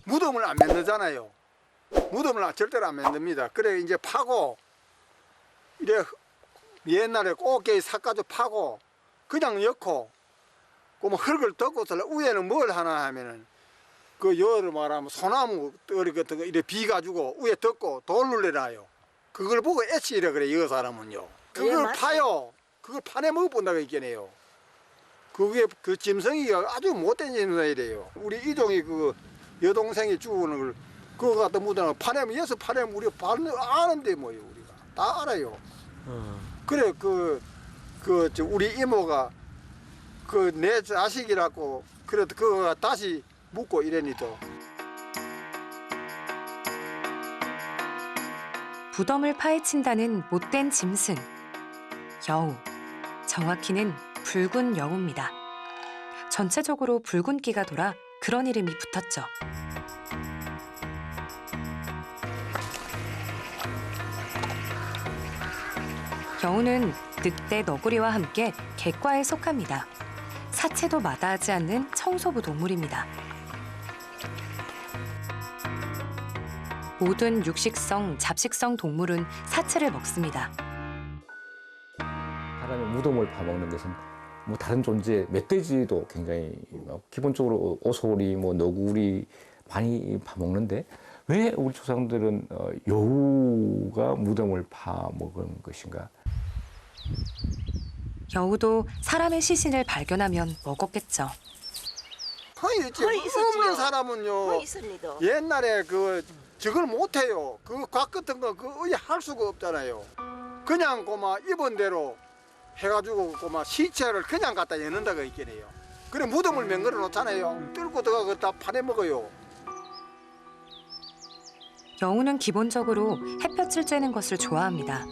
무덤을 안 만들잖아요. 무덤을 절대로 안 만듭니다. 그래 이제 파고 이래 옛날에 꽃게 삭가지고 파고 그냥 넣고 그뭐 흙을 덮고서 위에는 뭘 하나 하면은 그 여를 말하면 소나무 떨이 같은 거 이래 비 가지고 위에 덮고 돌을 내놔요. 그걸 보고 애치이라 그래 여 사람은요. 그걸 파요. 그걸 파내 먹어본다고 있겠네요. 그게 그 짐승이가 아주 못된 짐승이래요. 우리 이종이 그 여동생이 죽는 걸 그거 갖다 묻어놔 파내면 여기서 파내면 우리 아는데 뭐요 우리가 다 알아요. 그래 우리 이모가 그 내 자식이라고 그래도 그거 다시 묻고 이래니도. 무덤을 파헤친다는 못된 짐승. 여우. 정확히는 붉은 여우입니다. 전체적으로 붉은기가 돌아 그런 이름이 붙었죠. 여우는 늑대, 너구리와 함께 객과에 속합니다. 사체도 마다하지 않는 청소부 동물입니다. 모든 육식성, 잡식성 동물은 사체를 먹습니다. 사람의 무덤을 파먹는 것은 뭐 다른 존재, 멧돼지도 굉장히 기본적으로 오소리, 뭐 너구리 많이 파먹는데 왜 우리 조상들은 여우가 무덤을 파먹은 것인가? 여우도 사람의 시신을 발견하면 먹었겠죠. 허이 없는 사람은요. 옛날에 저걸 못해요. 곽 같은 거 할 수가 없잖아요. 그냥 고마 입은 대로 해가지고 고마 시체를 그냥 갖다 여는다고 있겠네요. 그래 무덤을 맹글어 놓잖아요. 뚫고 들어가 다 파내 먹어요. 여우는 기본적으로 햇볕을 쬐는 것을 좋아합니다.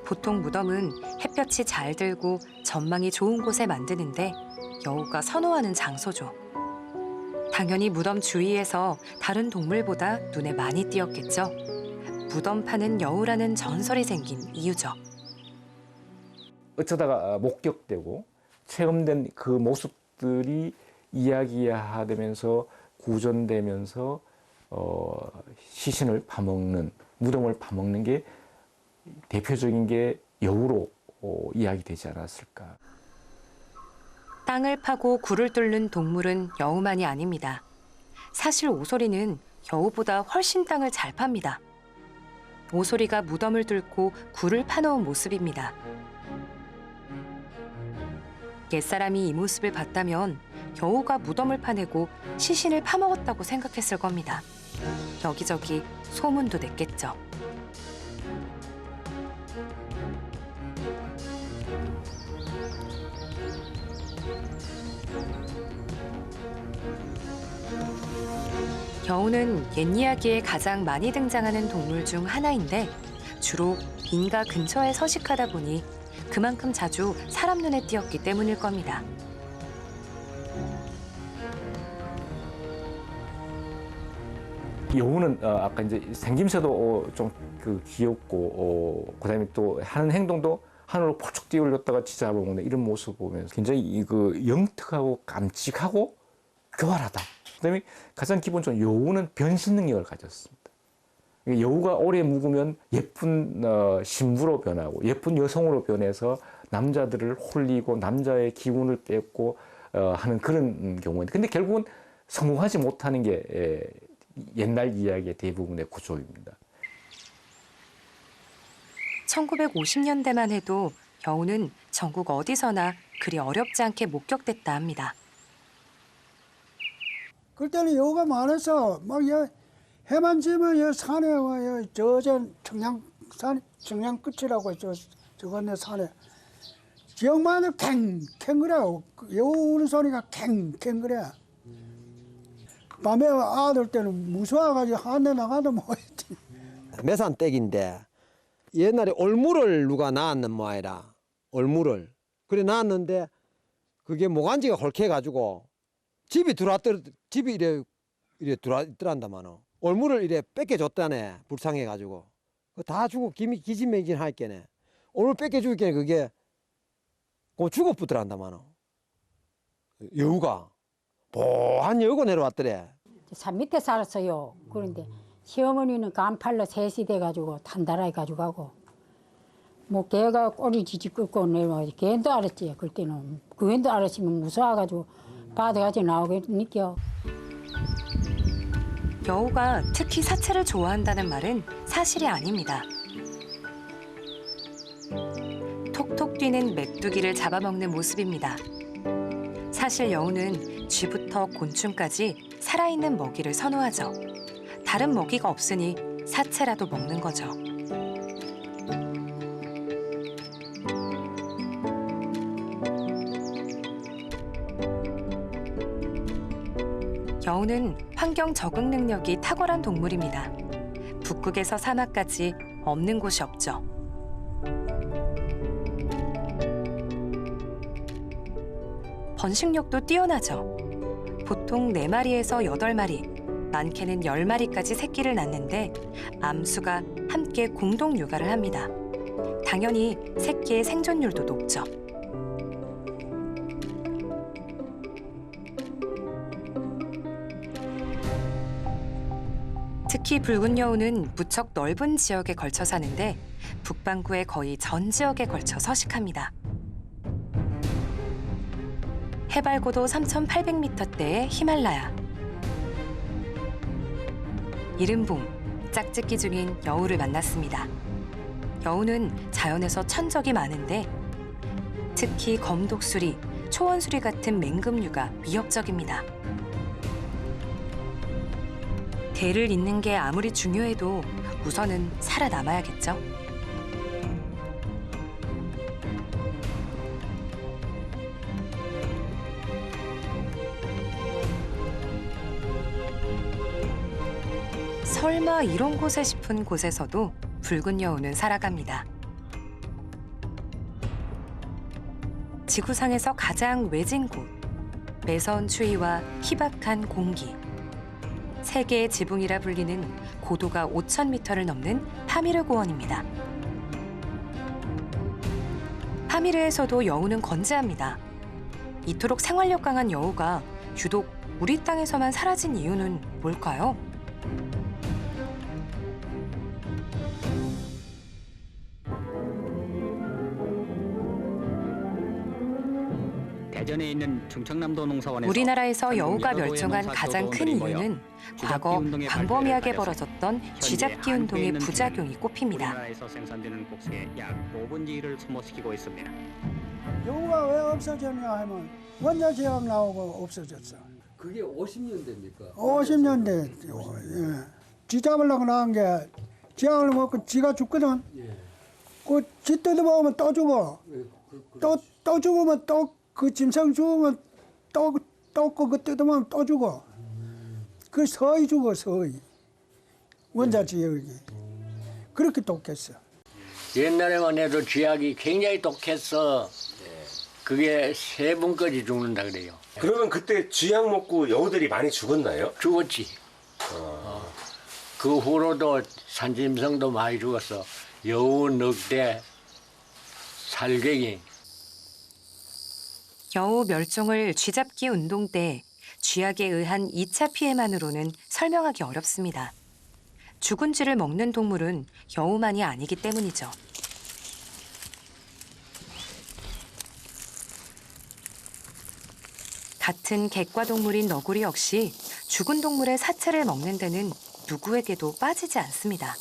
보통 무덤은 햇볕이 잘 들고 전망이 좋은 곳에 만드는데 여우가 선호하는 장소죠. 당연히 무덤 주위에서 다른 동물보다 눈에 많이 띄었겠죠. 무덤 파는 여우라는 전설이 생긴 이유죠. 어쩌다가 목격되고 체험된 그 모습들이 이야기화되면서 구전되면서 시신을 파먹는, 무덤을 파먹는 게 대표적인 게 여우로 이야기되지 않았을까. 땅을 파고 굴을 뚫는 동물은 여우만이 아닙니다. 사실 오소리는 여우보다 훨씬 땅을 잘 팝니다. 오소리가 무덤을 뚫고 굴을 파놓은 모습입니다. 옛사람이 이 모습을 봤다면 여우가 무덤을 파내고 시신을 파먹었다고 생각했을 겁니다. 여기저기 소문도 냈겠죠. 여우는 옛 이야기에 가장 많이 등장하는 동물 중 하나인데 주로 빈가 근처에 서식하다 보니 그만큼 자주 사람 눈에 띄었기 때문일 겁니다. 여우는 아까 이제 생김새도 좀 귀엽고 그다음에 또 하는 행동도 하늘로 펄쩍 뛰어올렸다가 쥐잡아먹는 이런 모습 보면서 굉장히 영특하고 깜찍하고 교활하다. 그다음에 가장 기본적으로 여우는 변신 능력을 가졌습니다. 여우가 오래 묵으면 예쁜 신부로 변하고 예쁜 여성으로 변해서 남자들을 홀리고 남자의 기운을 뺏고 하는 그런 경우인데 근데 결국은 성공하지 못하는 게 옛날 이야기의 대부분의 구조입니다. 1950년대만 해도 여우는 전국 어디서나 그리 어렵지 않게 목격됐다 합니다. 그때는 여우가 많아서 막 해만 지면 여 산에 와 저전 청양 끝이라고 저건네 산에 지역마다 캥캥 그래. 여우 우는 소리가 캥캥 그래. 밤에 아들 때는 무서워가지고 한 대 나가도 뭐했지. 매산댁인데 옛날에 올무를 누가 낳았는 모양이라 올무를 그래 낳았는데 그게 모간지가 헐케가지고 집이 이래 들어왔더란다마는 올무를 이래 뺏겨줬다네 불쌍해가지고 다 죽고 기진맥진 할게네 오늘 뺏겨줄게 그게 죽어붙더란다마는 여우가 보한 여우가 내려왔더래. 산 밑에 살았어요. 그런데 시어머니는 간팔로 셋이 돼가지고 단단하게 가져가고 뭐 걔가 꼬리 지지 끌고 내려 걔도 알았지. 그때는 그 웬도 알았으면 무서워가지고 바다같이 나오겠니까. 여우가 특히 사체를 좋아한다는 말은 사실이 아닙니다. 톡톡 뛰는 메뚜기를 잡아먹는 모습입니다. 사실 여우는 쥐부터 곤충까지 살아있는 먹이를 선호하죠. 다른 먹이가 없으니 사체라도 먹는 거죠. 여우는 환경 적응 능력이 탁월한 동물입니다. 북극에서 사막까지 없는 곳이 없죠. 번식력도 뛰어나죠. 보통 4마리에서 8마리, 많게는 10마리까지 새끼를 낳는데 암수가 함께 공동 육아를 합니다. 당연히 새끼의 생존율도 높죠. 특히 붉은 여우는 무척 넓은 지역에 걸쳐 사는데 북반구의 거의 전 지역에 걸쳐 서식합니다. 해발 고도 3,800m대의 히말라야. 이른봄, 짝짓기 중인 여우를 만났습니다. 여우는 자연에서 천적이 많은데 특히 검독수리, 초원수리 같은 맹금류가 위협적입니다. 대를 잇는 게 아무리 중요해도 우선은 살아남아야겠죠. 설마 이런 곳에 싶은 곳에서도 붉은 여우는 살아갑니다. 지구상에서 가장 외진 곳, 매서운 추위와 희박한 공기, 세계의 지붕이라 불리는 고도가 5,000m를 넘는 파미르 고원입니다. 파미르에서도 여우는 건재합니다. 이토록 생활력 강한 여우가 유독 우리 땅에서만 사라진 이유는 뭘까요? 대전에 있는 충청남도 농사원에서 우리나라에서 여우가 한국 멸종한 여도 가장 큰 농사 이유는 쥐잡기 과거 운동의 광범위하게 발표를 벌어졌던 현재 쥐잡기 운동의 한국에 있는 부작용이 쥐는 꼽힙니다. 우리나라에서 생산되는 곡식의 약 5분의 1을 소모시키고 있습니다. 여우가 왜 없어졌냐 하면 원자 제약 나오고 없어졌어. 그게 50년대입니까? 50년대 예. 쥐 잡으려고 나온 게 제약을 먹고 쥐가 죽거든. 예. 그쥐 뜯어먹으면 또 죽어. 또 죽으면 또 그 짐승 죽으면 또 그거 뜯어먹으면 또 죽어. 그 서이 죽어 서이. 원자 제약이. 그렇게 독했어. 옛날에만 해도 쥐약이 굉장히 독했어. 그게 3분까지 죽는다 그래요. 그러면 그때 쥐약 먹고 여우들이 많이 죽었나요? 죽었지. 그 후로도 산짐승도 많이 죽었어. 여우, 늑대, 살갱이. 여우 멸종을 쥐잡기 운동 때 쥐약에 의한 2차 피해만으로는 설명하기 어렵습니다. 죽은 쥐를 먹는 동물은 여우만이 아니기 때문이죠. 같은 객과 동물인 너구리 역시 죽은 동물의 사체를 먹는 데는 누구에게도 빠지지 않습니다.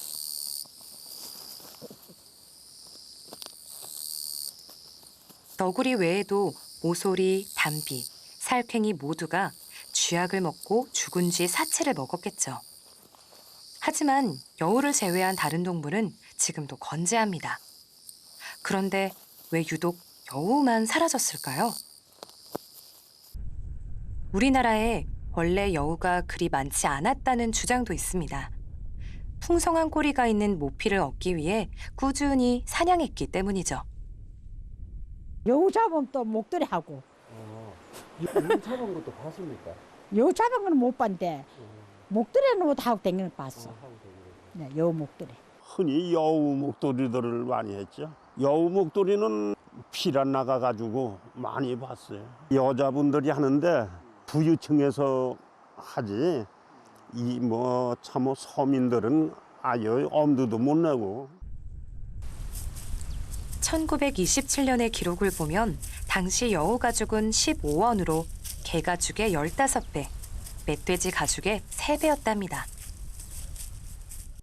너구리 외에도 오소리, 담비, 살쾡이 모두가 쥐약을 먹고 죽은 쥐 사체를 먹었겠죠. 하지만 여우를 제외한 다른 동물은 지금도 건재합니다. 그런데 왜 유독 여우만 사라졌을까요? 우리나라에 원래 여우가 그리 많지 않았다는 주장도 있습니다. 풍성한 꼬리가 있는 모피를 얻기 위해 꾸준히 사냥했기 때문이죠. 여우 잡으면 또 목도리 하고. 여우 잡은 것도 봤습니까? 여우 잡은 건 못 봤는데 목도리는 뭐 하고 댕기는 거 봤어. 네, 여우 목도리. 흔히 여우 목도리들을 많이 했죠. 여우 목도리는 피가 나가가지고 많이 봤어요. 여자분들이 하는데 부유층에서 하지 이 뭐 참 서민들은 아유 엄두도 못 내고. 1927년의 기록을 보면 당시 여우 가죽은 15원으로 개 가죽의 15배, 멧돼지 가죽의 3배였답니다.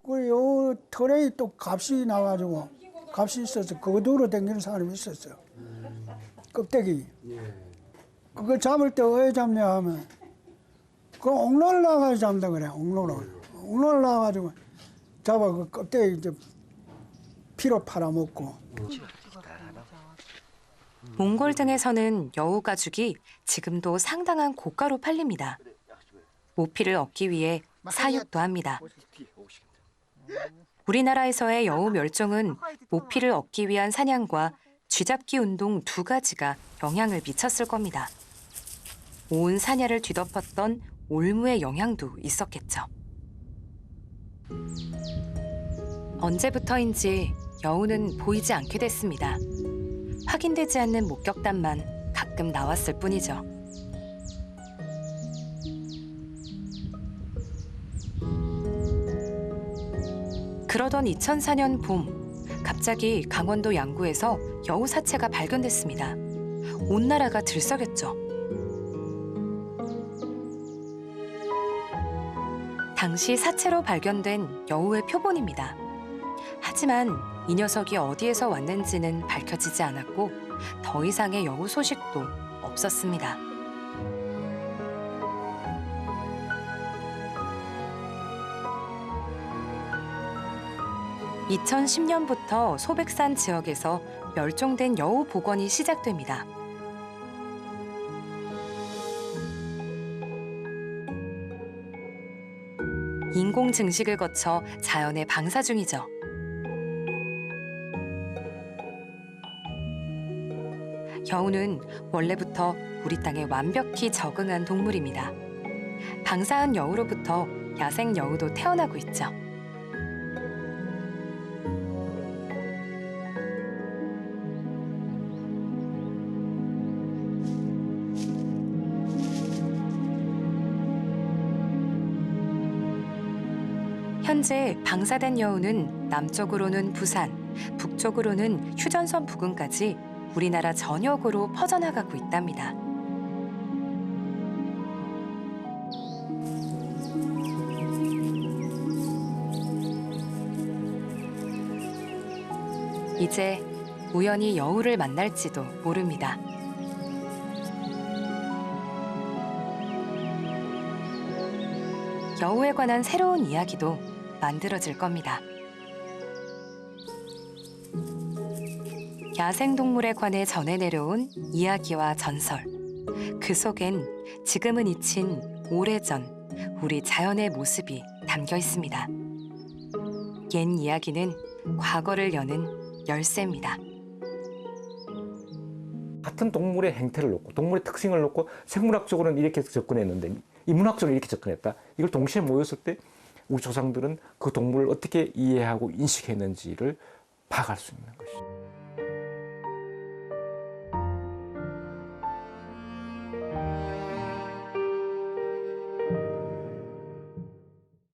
그 요 털에 또 값이 나가지고 값이 있어서 그거 두러 다니는 사람이 있었어요. 껍데기. 그거 잡을 때 왜 잡냐 하면 그 옥로를 나가서 잡는다 그래. 옥로를 나가가지고 잡아 그 껍데기 이제 피로 팔아먹고. 몽골 등에서는 여우 가죽이 지금도 상당한 고가로 팔립니다. 모피를 얻기 위해 사육도 합니다. 우리나라에서의 여우 멸종은 모피를 얻기 위한 사냥과 쥐잡기 운동 두 가지가 영향을 미쳤을 겁니다. 온 사냐를 뒤덮었던 올무의 영향도 있었겠죠. 언제부터인지 여우는 보이지 않게 됐습니다. 확인되지 않는 목격담만 가끔 나왔을 뿐이죠. 그러던 2004년 봄, 갑자기 강원도 양구에서 여우 사체가 발견됐습니다. 온 나라가 들썩였죠. 당시 사체로 발견된 여우의 표본입니다. 하지만 이 녀석이 어디에서 왔는지는 밝혀지지 않았고 더 이상의 여우 소식도 없었습니다. (2010년부터) 소백산 지역에서 멸종된 여우 복원이 시작됩니다. 인공 증식을 거쳐 자연에 방사 중이죠. 여우는 원래부터 우리 땅에 완벽히 적응한 동물입니다. 방사한 여우로부터 야생 여우도 태어나고 있죠. 현재 방사된 여우는 남쪽으로는 부산, 북쪽으로는 휴전선 부근까지 우리나라 전역으로 퍼져나가고 있답니다. 이제 우연히 여우를 만날지도 모릅니다. 여우에 관한 새로운 이야기도 만들어질 겁니다. 야생동물에 관해 전해 내려온 이야기와 전설. 그 속엔 지금은 잊힌 오래전 우리 자연의 모습이 담겨 있습니다. 옛 이야기는 과거를 여는 열쇠입니다. 같은 동물의 행태를 놓고 동물의 특징을 놓고 생물학적으로는 이렇게 접근했는데 인문학적으로 이렇게 접근했다. 이걸 동시에 모였을 때 우리 조상들은 그 동물을 어떻게 이해하고 인식했는지를 파악할 수 있는 것이죠.